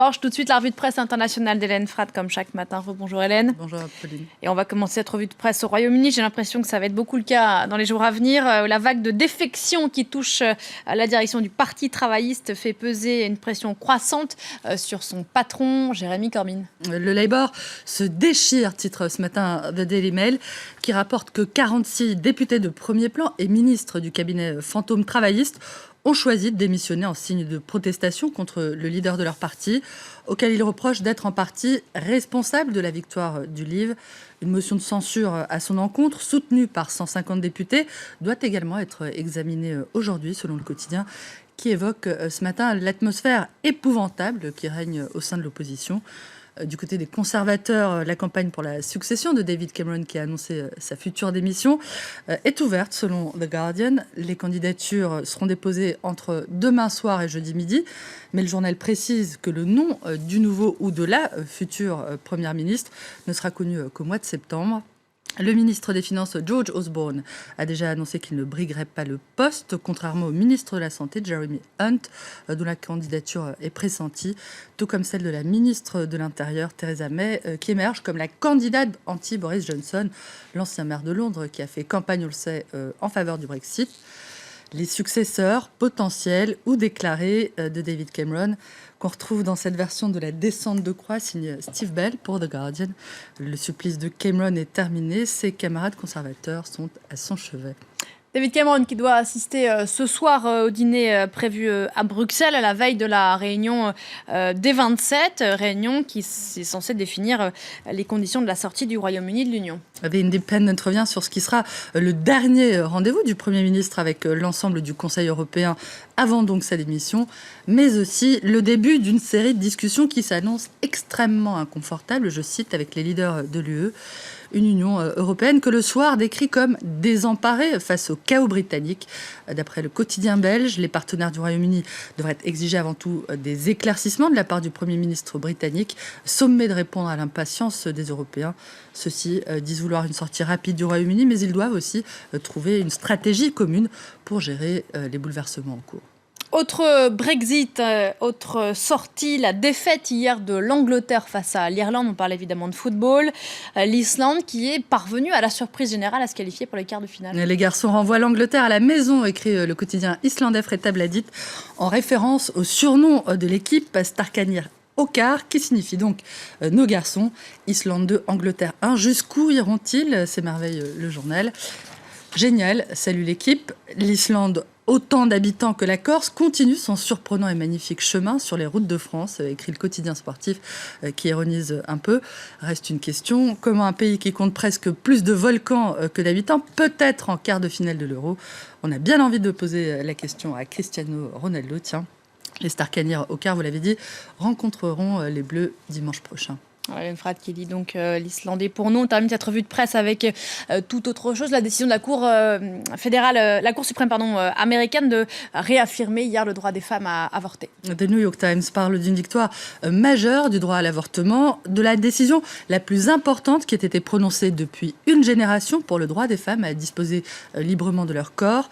Tout de suite la revue de presse internationale d'Hélène Fratt, comme chaque matin. Bonjour Hélène. Bonjour Pauline. Et on va commencer cette revue de presse au Royaume-Uni. J'ai l'impression que ça va être beaucoup le cas dans les jours à venir. La vague de défection qui touche la direction du Parti travailliste fait peser une pression croissante sur son patron, Jeremy Corbyn. Le Labour se déchire, titre ce matin The Daily Mail, qui rapporte que 46 députés de premier plan et ministres du cabinet fantôme travailliste ont choisi de démissionner en signe de protestation contre le leader de leur parti, auquel ils reprochent d'être en partie responsable de la victoire du Leave. Une motion de censure à son encontre, soutenue par 150 députés, doit également être examinée aujourd'hui, selon le quotidien, qui évoque ce matin l'atmosphère épouvantable qui règne au sein de l'opposition. Du côté des conservateurs, la campagne pour la succession de David Cameron, qui a annoncé sa future démission, est ouverte selon The Guardian. Les candidatures seront déposées entre demain soir et jeudi midi, mais le journal précise que le nom du nouveau ou de la future première ministre ne sera connu qu'au mois de septembre. Le ministre des Finances, George Osborne, a déjà annoncé qu'il ne briguerait pas le poste, contrairement au ministre de la Santé, Jeremy Hunt, dont la candidature est pressentie, tout comme celle de la ministre de l'Intérieur, Theresa May, qui émerge comme la candidate anti-Boris Johnson, l'ancien maire de Londres, qui a fait campagne, on le sait, en faveur du Brexit. Les successeurs potentiels ou déclarés de David Cameron, qu'on retrouve dans cette version de la descente de croix, signe Steve Bell pour The Guardian. Le supplice de Cameron est terminé, ses camarades conservateurs sont à son chevet. David Cameron qui doit assister ce soir au dîner prévu à Bruxelles à la veille de la réunion des 27, réunion qui est censée définir les conditions de la sortie du Royaume-Uni de l'Union. The Independent revient sur ce qui sera le dernier rendez-vous du Premier ministre avec l'ensemble du Conseil européen avant donc sa démission, mais aussi le début d'une série de discussions qui s'annonce extrêmement inconfortable, je cite, avec les leaders de l'UE. Une Union européenne que le soir décrit comme désemparée face au chaos britannique. D'après le quotidien belge, les partenaires du Royaume-Uni devraient exiger avant tout des éclaircissements de la part du Premier ministre britannique, sommé de répondre à l'impatience des Européens. Ceux-ci disent vouloir une sortie rapide du Royaume-Uni, mais ils doivent aussi trouver une stratégie commune pour gérer les bouleversements en cours. Autre Brexit, autre sortie, la défaite hier de l'Angleterre face à l'Irlande. On parle évidemment de football. L'Islande qui est parvenue à la surprise générale à se qualifier pour les quarts de finale. Les garçons renvoient l'Angleterre à la maison, écrit le quotidien islandais Frétable Bladit, en référence au surnom de l'équipe Starkanir Okkar, qui signifie donc nos garçons. Islande 2, Angleterre 1. Jusqu'où iront-ils, s'émerveille le journal. Génial, salue l'équipe. L'Islande, autant d'habitants que la Corse, continue son surprenant et magnifique chemin sur les routes de France, écrit le quotidien sportif qui ironise un peu. Reste une question, comment un pays qui compte presque plus de volcans que d'habitants peut être en quart de finale de l'Euro? On a bien envie de poser la question à Cristiano Ronaldo. Tiens, les Starkanir Okkar, vous l'avez dit, rencontreront les Bleus dimanche prochain. Hélène Fratt qui lit donc l'Islandais pour nous. On termine cette revue de presse avec toute autre chose. La décision de la Cour fédérale, la Cour suprême américaine de réaffirmer hier le droit des femmes à avorter. The New York Times parle d'une victoire majeure du droit à l'avortement, de la décision la plus importante qui ait été prononcée depuis une génération pour le droit des femmes à disposer librement de leur corps.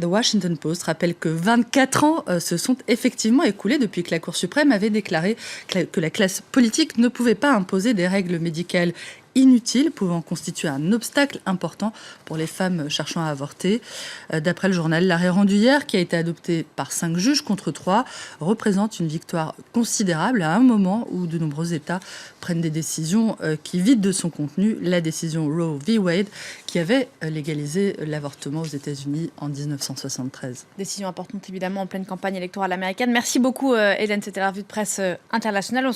The Washington Post rappelle que 24 ans se sont effectivement écoulés depuis que la Cour suprême avait déclaré que la classe politique ne pouvait pas imposer des règles médicales inutiles pouvant constituer un obstacle important pour les femmes cherchant à avorter. D'après le journal, l'arrêt rendu hier, qui a été adopté par 5 juges contre 3, représente une victoire considérable à un moment où de nombreux États prennent des décisions qui vident de son contenu la décision Roe v. Wade qui avait légalisé l'avortement aux États-Unis en 1973. Décision importante évidemment en pleine campagne électorale américaine. Merci beaucoup Hélène, c'était la revue de presse internationale.